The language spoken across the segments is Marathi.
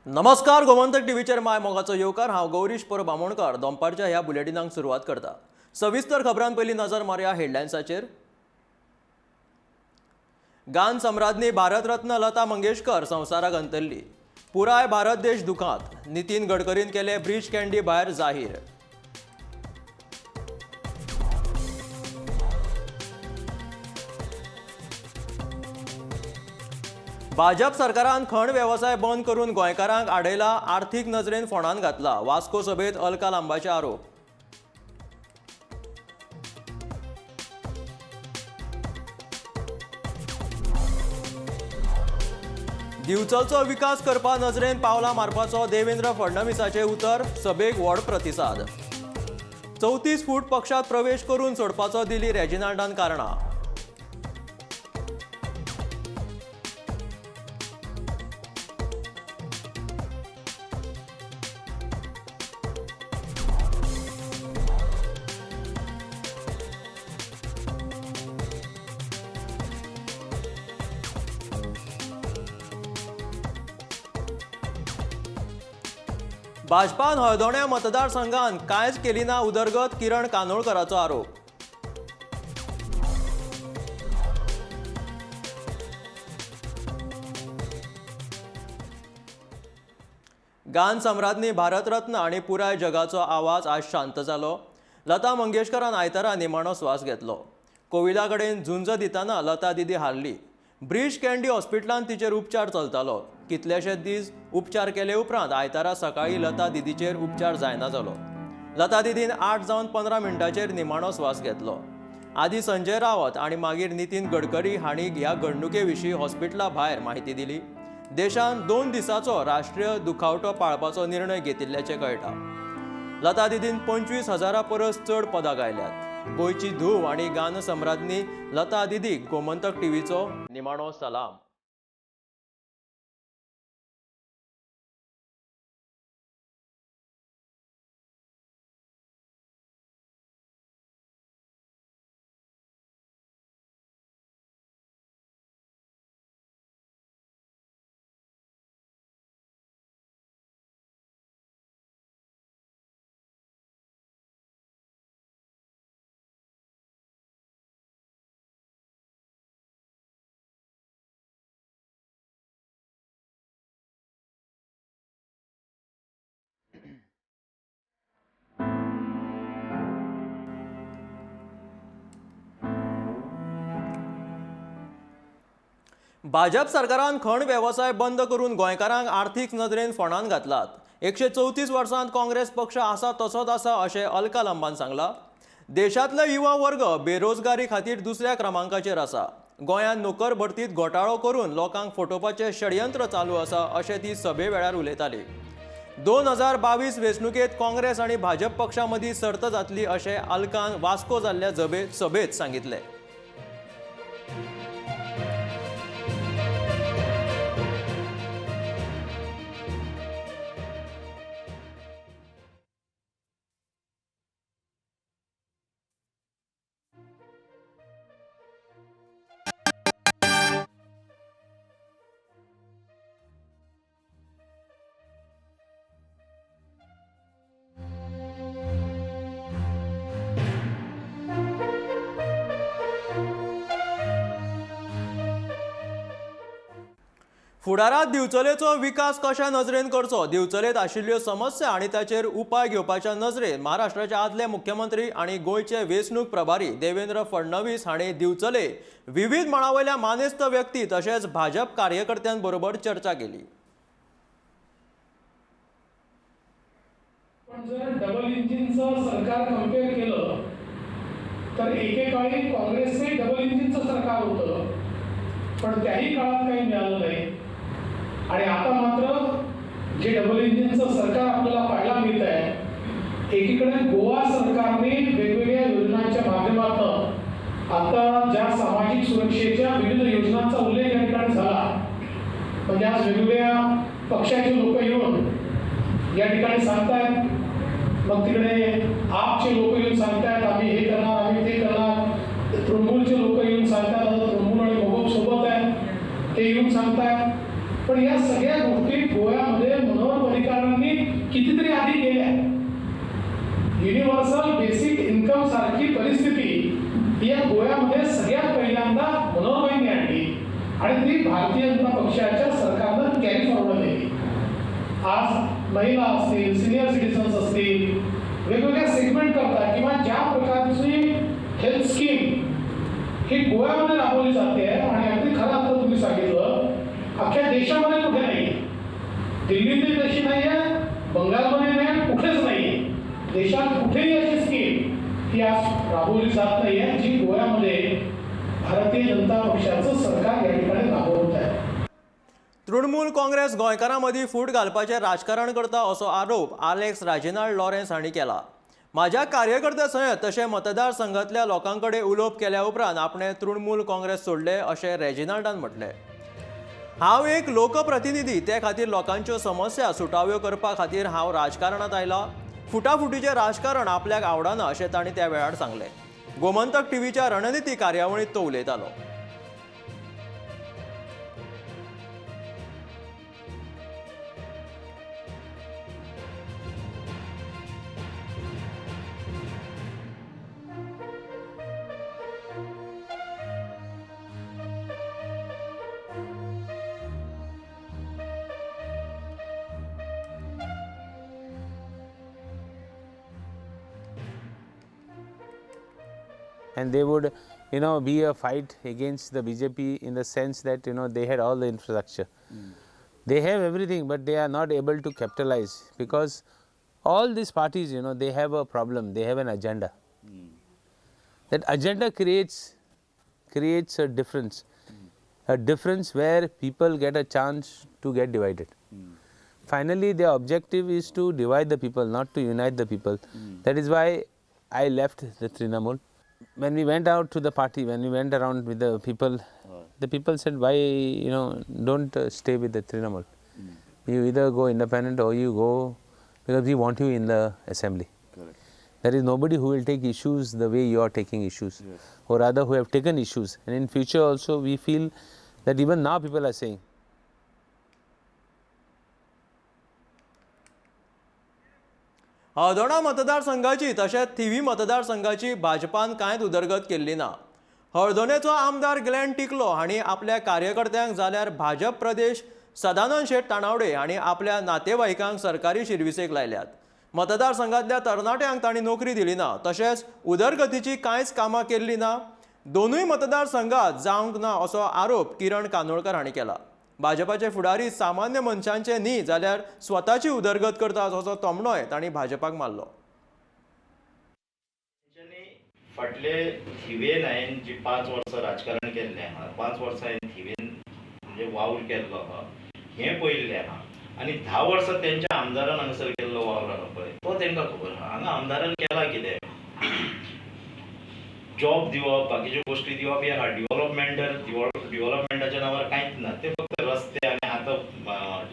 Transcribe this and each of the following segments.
नमस्कार, गोमंतक टीव्हीचेर माय मोगाचो येवकार। हांव गौरीश बामोणकर। दनपारच्या ह्या बुलेटिनाक सुरवात करता। सविस्तर खबरां पयलीं नजर मारया हेडलायन्साचेर। गान सम्राज्ञी भारतरत्न लता मंगेशकर संवसाराक अंतरली। पुराय भारत देश दुखांत। नितीन गडकरीन केले ब्रीच कँडी भायर जाहीर। भाजप सरकारान खण वेवसाय बंद करून गोंयकारांक आडयला, आर्थीक नजरेन फोंडान घातला। वास्को सभेत अलका लांबाचे आरोप। दिवचलचो विकास करपा नजरेन पावलां मारपाचो देवेंद्र फडणवीसाचे उतर। सभेक व्हड प्रतिसाद। 34 फूट पक्षात प्रवेश करून सोडपाचो दिली रेजिनाल्डान कारणां। भाजपान हळदोण्या मतदारसंघात कांयच केली ना उदरगत। किरण कानोळकराचो आरोप। गान सम्राज्ञी भारतरत्न आनी पुराय जगाचो आवाज आज शांत जालो। लता मंगेशकरान आयतारा निमाणो स्वास घेतलो। कोविडा कडेन झुंज दितना लता दीदी हारली। ब्रीच कँडी हॉस्पिटलांत तिचेर उपचार चलतालो। कितलेशेच दीस उपचार केले उपरांत आयतारा सकाळी लता दीदीचेर उपचार जायना जालो। लता दीदीन 8 जावन 15 मिनटांचेर निमाणो स्वास घेतलो। आदी संजय रावत आनी मागीर नितीन गडकरी हांणी ह्या घडणुके विशीं हॉस्पिटला भायर माहिती दिली। देशान 2 दिसांचो राष्ट्रीय दुखावटो पाळपाचो निर्णय घेतिल्ल्याचें कळटा। लता दीदीन 25,000 परस चड पदां गायल्यात। गोंयची धूव आनी गान सम्राज्ञी लता दीदीक गोमंतक टीव्हीचो निमाणो सलाम। भाजप सरकारान खण वेवसाय बंद करून गोंयकारांक आर्थीक नदरेन फोंडान घातलात। 134 वर्सांत काँग्रेस पक्ष आसा तसोच आसा अशें अलका लांबान सांगलां। देशांतलो युवा वर्ग बेरोजगारी खातीर दुसऱ्या क्रमांकाचेर आसा। गोंयांत नोकर भरतीत घोटाळो करून लोकांक फटोवपाचें षडयंत्र चालू आसा अशें ती सभे वेळार उलयताली। 2022 वेंचणुकेंत काँग्रेस आनी भाजप पक्षा मदीं सर्त जातली अशें अलकान वास्को जाल्ल्या सभेत सांगितलें। फुडारात दिवचलेचो विकास कशा नजरेन करचो, दिवचलेत आशिल्ल्यो समस्या आनी ताचेर उपाय घेवपाच्या नजरेन महाराष्ट्राचे आदले मुख्यमंत्री आनी गोंयचे वेंचणूक प्रभारी देवेंद्र फडणवीस हांणी दिवचले विविध मळावयल्या मानेस्त व्यक्ती तशेंच भाजप कार्यकर्त्यांबरोबर चर्चा केली। जर डबल इंजिनचं सरकार कंपेअर केलं तर एकेकाळी काँग्रेसचे डबल इंजिनचं सरकार होतं, पण त्याही काळात काही मिळालं नाही। आणि आता मात्र जे डबल इंजिनचं सरकार आपल्याला पाहायला मिळत आहे, एकीकडे गोवा सरकारने वेगवेगळ्या योजनांच्या माध्यमातून आता ज्या सामाजिक सुरक्षेच्या विविध योजनांचा उल्लेख या ठिकाणी झाला, म्हणजे आज वेगवेगळ्या पक्षाचे लोक येऊन या ठिकाणी सांगतायत, मग तिकडे आपचे लोक येऊन सांगतायत आम्ही हे करणार आम्ही ते करणार, तृणमूलचे लोक येऊन सांगतात आता तृणमूल आणि मोगोब सोबत आहेत ते येऊन सांगतायत। पण या सगळ्या गोष्टी गोव्यामध्ये कितीतरी आधी गेल्या. युनिव्हर्सल बेसिक इन्कम सारखी परिस्थिती ही या गोव्यामध्ये सगळ्यात पहिल्यांदा मनोरमाईने आणली आणि ती भारतीय जनता पक्षाच्या सरकारनं कॅरी फॉरवर्ड केली. आज महिला असतील, सिनियर सिटीजन्स असतील, वेगवेगळ्या सेगमेंट करतात किंवा ज्या प्रकारची हेल्थ स्कीम ही गोव्यामध्ये राबवली जाते आणि अगदी खरं आता तुम्ही सांगितलं अख्ख्या देशामध्ये कुठे नाही. दिल्लीतील तशी नाही आहे, बंगालमध्ये नाही, कुठेच नाही. देशात कुठेही अशी स्कीम ही आज राबवली जात नाही आहे जी गोव्यामध्ये भारतीय जनता पक्षाचं सरकार या ठिकाणी राबवत आहे. तृणमूल काँग्रेस गोंयकारांमदीं फूट घालपाचें राजकारण करता असो आरोप आलेक्स राजिनाल्ड लॉरेन्स हांणी केला. म्हाज्या कार्यकर्त्यां सयत तशें मतदारसंघांतल्या लोकांकडेन उलोवप केल्या उपरांत आपणें तृणमूल काँग्रेस सोडलें अशें रेजिनाल्डान म्हटलें. हांव एक लोकप्रतिनिधी, ते खातीर लोकांच्यो समस्या सुटाव्यो करपा खातीर हांव राजकारणांत आयला. फुटाफुटीचें राजकारण आपल्याक आवडना अशें तांणी त्या वेळार सांगलें. गोमंतक टीव्हीच्या रणनीती कार्यावळींत तो उलयतालो. And they would, be a fight against the BJP in the sense that, they had all the infrastructure. They have everything, but they are not able to capitalize because all these parties, they have a problem. They have an agenda. That agenda creates a difference where people get a chance to get divided. Finally, their objective is to divide the people, not to unite the people. That is why I left the Trinamool. When we went out to the party, when we went around with the people said, why, don't stay with the Trinamool. You either go independent or you go, because we want you in the assembly. Correct. There is nobody who will take issues the way you are taking issues, or rather who have taken issues. And in future also we feel that even now people are saying, Aldona मतदारसंघाची तशेंच थिवी मतदारसंघाची भाजपान कांयच उदरगत केल्ली ना. हळदोणेचो आमदार ग्लेन टिकलो हांणी आपल्या कार्यकर्त्यांक जाल्यार भाजप प्रदेश सदानंद शेट ताणावडे हांणी आपल्या नातेवाईकांक सरकारी शिरविसेक लायल्यात. मतदारसंघांतल्या तरणाट्यांक तांणी नोकरी दिली ना, तशेंच उदरगतीची कांयच कामां केल्ली ना. दोनूय मतदारसंघात जावंक ना असो आरोप किरण कानोळकर हांणी केला. भाजपाचे फुडारी सामान्य मनशांचे न्ही जाल्यार स्वताची उदरगत करतात असो तोमणोय तांणी भाजपाक मारलो. फाटले थिवेन हांवें जी 5 वर्सां राजकारण केल्लें आहा, 5 वर्सां हांवें थिवेन म्हणजे वावर केल्लो आहा हें पळयल्लें आहा. आनी 10 वर्सां तेंच्या आमदारान हांगासर केल्लो वावर आहा पळय तो तेंकां खबर आहा. हांगा आमदारान केला कितें, जॉब दिवप, बाकीच्यो गोश्टी दिवप हे डेव्हलपमेंटाच्या नांवार कांयच ना. ते फक्त रस्ते आनी आतां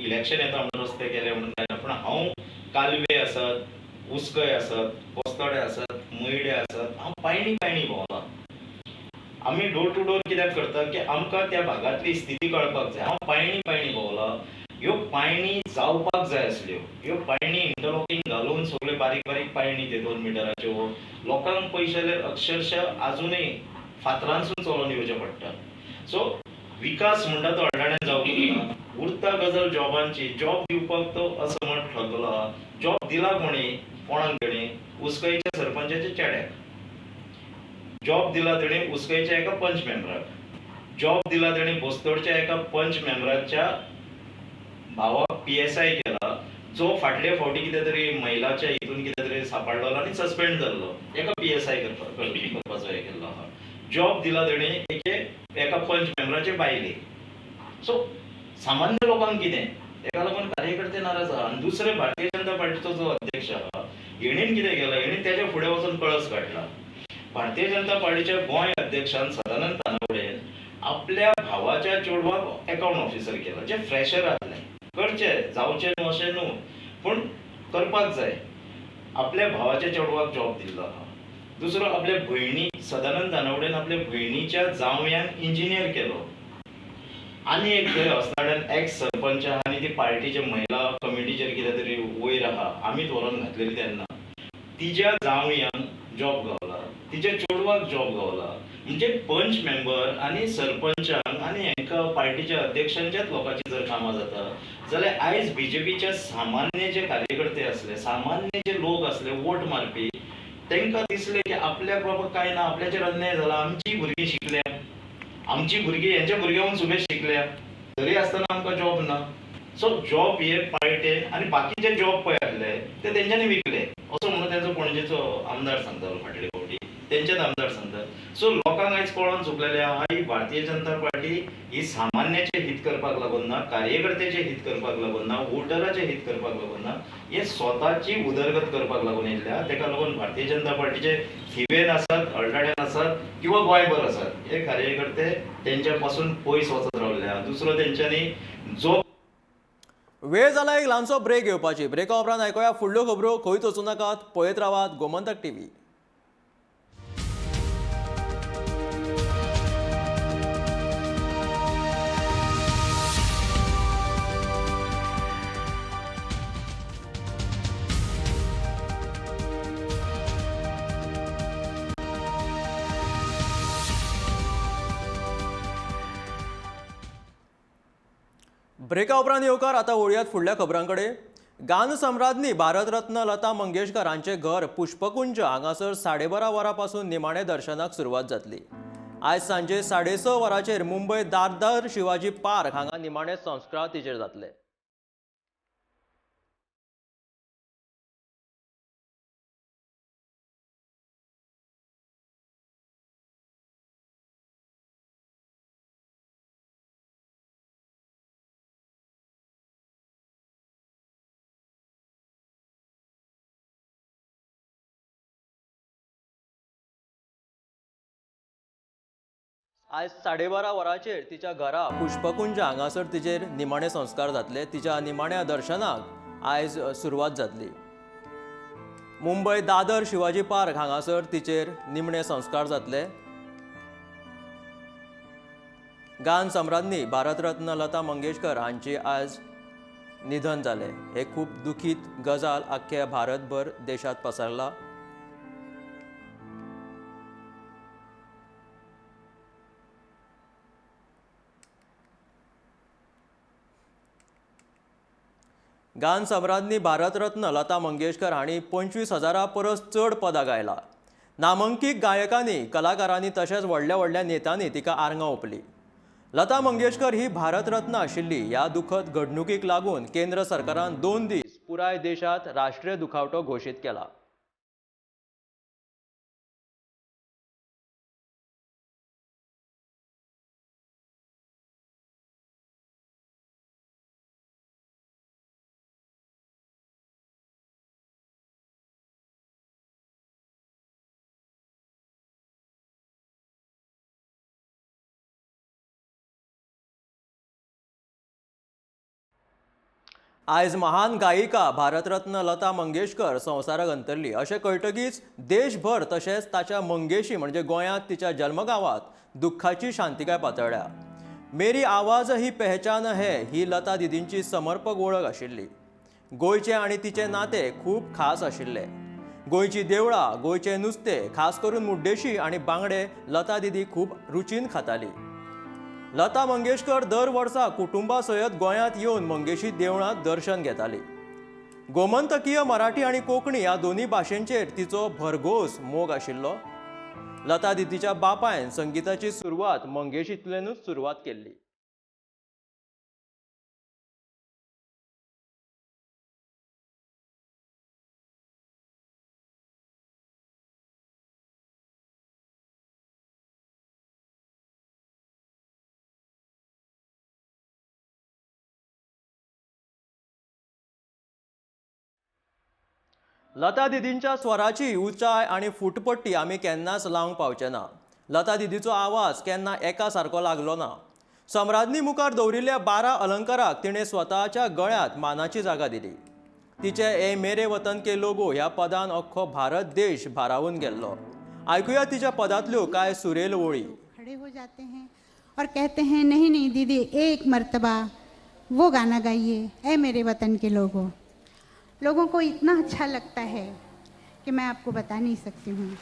इलेक्शन येता म्हणून रस्ते केले म्हणून जायना. पूण हांव कालवे आसत, उस्कय आसत, पोस्तोडे आसत, मयडे आसत, हांव पायणी भोंवला. आमी डोर टू डोर कित्याक करता की आमकां त्या भागांतली स्थिती कळपाक जाय. हांव पायणी भोंवला. ह्यो पायणी जावपाक जाय आसल्यो. ह्यो पायणी इंटरलॉकिंग घालून सगळे बारीक बारीक पायणी ते 2 मिटराच्यो लोकांक पयशे अक्षरशः आजुनूय फातरांसून चलोवन येवचें पडटा. सो विकास म्हणटा तो हळदोण्यान जावंक ना. उरता गजाल जॉबांची. जॉब दिवपाक तो असो म्हण ठरलो. जॉब दिला कोणाक तेणी उस्कयच्या सरपंचाच्या चेड्याक. जॉब दिला तेणी उस्कयच्या एका पंच मेंबराक. जॉब दिला तेणी बोस्तोडच्या एका पंच मेंबराच्या भावाक PSI केला, जो फाटले फावटी कितें तरी महिलाच्या हितून कितें तरी सापडलो आनी सस्पेंड जाल्लो. एका PSI करपाचो हे केल्लो आहा. जॉब दिला तेणी एका पंच मेंबराचे बायलेक. सो सामान्य लोकांक कितें, तेका लागून कार्यकर्ते नाराज आहा. आनी दुसरे भारतीय जनता पार्टीचो जो अध्यक्ष आहा हेणेन कितें केला, हेणेन तेच्या फुडें वचून कळस काडला. भारतीय जनता पार्टीच्या गोंय अध्यक्षान सदानंद तानावडेन आपल्या भावाच्या चेडवाक अकाउंट ऑफिसर केला, जे फ्रेशर आसले. करचें जावचें न्हू अशें न्हू, पूण करपाक जाय. आपल्या भावाच्या चेडवाक जॉब दिल्लो आहा. दुसरो आपल्या भयणी सदानंद तानावडेन आपल्या भयणीच्या जावयांक इंजिनियर केलो. आनी एक थंय वचनाड्यान एक्स सरपंच आहा आनी ती पार्टीचे महिला कमिटीचेर कितें तरी वयर आहा आमीच व्हरोन घातलेली तेन्ना तिच्या जावयांक जॉब गावला तिच्या चेडवाक जॉब गावला म्हणजे पंच मेंबर आनी सरपंचांक आनी हेंका पार्टीच्या अध्यक्षांच्याच लोकांची जर कामां जाता जाल्यार आयज बीजेपीचे सामान्य जे कार्यकर्ते असले सामान्य जे लोक असले वोट मारपी तांकां दिसले की आपल्याक बाबा काय ना आपल्याचेर अन्याय जाला आमची भुरगीं शिकल्या आमची भुरगीं हेंच्या भुरग्यांहून सुबेज शिकल्या तरी आसतना आमकां जॉब ना सो जॉब हे पार्टे आनी बाकीचे जॉब पळय आसले ते तेंच्यांनी विकले असो म्हणून तेंचो पणजेचो आमदार सांगतालो फाटले फावटी तेंचेच आमदार सांगतात सो लोकांक आयज कळोन चुकलेले आहा ही भारतीय जनता पार्टी ही सामान्याचे हित करपाक लागून ना कार्यकर्त्याचे हित करपाक लागून ना वोटराचे हित करपाक लागून ना हे स्वताची उदरगत करपाक लागून येयल्या तेका लागून भारतीय जनता पार्टीचे हिवेन आसात अडटाड्यान आसात किंवा गोंयभर आसात हे कार्यकर्ते तेंच्या पासून पयस वचत रावल्या दुसरो तेंच्यांनी जो वेळ जाला एक ल्हानसो ब्रेक घेवपाची ब्रेका उपरांत आयकुया फुडल्यो खबरो खंयच वचूं नाकात पळयत रावात गोमंतक टीव्ही. ब्रेका उपरांत येवकार आतां वळयात फुडल्या खबरांकडे. गान सम्राज्ञी भारतरत्न लता मंगेशकर हांचें घर पुष्पकुंज हांगासर 12:30 वरां पासून निमाणे दर्शनाक सुरवात जातली. आयज सांजे 6:30 वरांचेर मुंबय दादर शिवाजी पार्क हांगा निमाणे संस्कार तिचेर जातले. आयज 12:30 वरांचेर तिच्या घरा पुष्पकुंज हांगासर तिचेर निमाणे संस्कार जातले. तिच्या निमाण्या दर्शनाक आयज सुरवात जातली. मुंबय दादर शिवाजी पार्क हांगासर तिचेर निमणे संस्कार जातले. गान सम्राज्ञी भारतरत्न लता मंगेशकर हांचे आयज निधन जालें. हे खूब दुखीत गजाल आख्ख्या भारतभर देशात पसरला. गान सम्राज्ञी भारतरत्न लता मंगेशकर हांणी 25,000 परस चड पदां गायला. नामांकीत गायकांनी कलाकारांनी तशेंच व्हडल्या व्हडल्या नेत्यांनी तिका आर्गां ओंपली. लता मंगेशकर ही भारतरत्न आशिल्ली. ह्या दुखद घडणुकीक लागून केंद्र सरकारान 2 दीस पुराय देशात राष्ट्रीय दुखावटो घोशीत केला. आयज महान गायिका भारतरत्न लता मंगेशकर संवसाराक अंतरली अशें कळटकीच देशभर तशेंच ताच्या मंगेशी म्हणजे गोंयांत तिच्या जल्मगांवांत दुख्खाची शांतिकाय पातळ्ळ्या. मेरी आवाज ही पहचान है ही लता दिदींची समर्पक वळख आशिल्ली. गोंयचें आनी तिचें नातें खूब खास आशिल्लें. गोंयची देवळां गोंयचें नुस्तें खास करून मुड्डेशी आनी बांगडे लता दिदी खूब रुचीन खाताली. लता मंगेशकर दर वर्सा कुटुंबा सयत गोंयांत येवन मंगेशी देवळांत दर्शन घेताली. गोमंतकीय मराठी आनी कोंकणी ह्या दोनी भाशेंचेर तिचो भरघोस मोग आशिल्लो. लता दिदीच्या बापायन संगीताची सुरवात मंगेशींतल्यानूच सुरवात केल्ली. लता दिदींच्या स्वराची उंचाय आनी फुटपट्टी आमी केन्नाच लावंक पावचे ना. लता दिदीचो आवाज केन्ना एका सारको लागलो ना. सम्राज्ञी मुखार दवरिल्ल्या 12 अलंकाराक तिणें स्वताच्या गळ्यांत मानाची जागा दिली. तिचे ए मेरे वतन के लोगो ह्या पदान अख्खो भारत देश भारावून गेल्लो. आयकुया तिच्या पदांतल्यो कांय सुरेल ओळी. खड़े हो जाते हैं और कहते हैं नहीं नहीं दीदी एक मर्तबा वो गाना गाइए, ऐ मेरे वतन के लोगों। लोगों को इतना अच्छा लगता है कि मैं आपको बता नहीं सकती हूँ।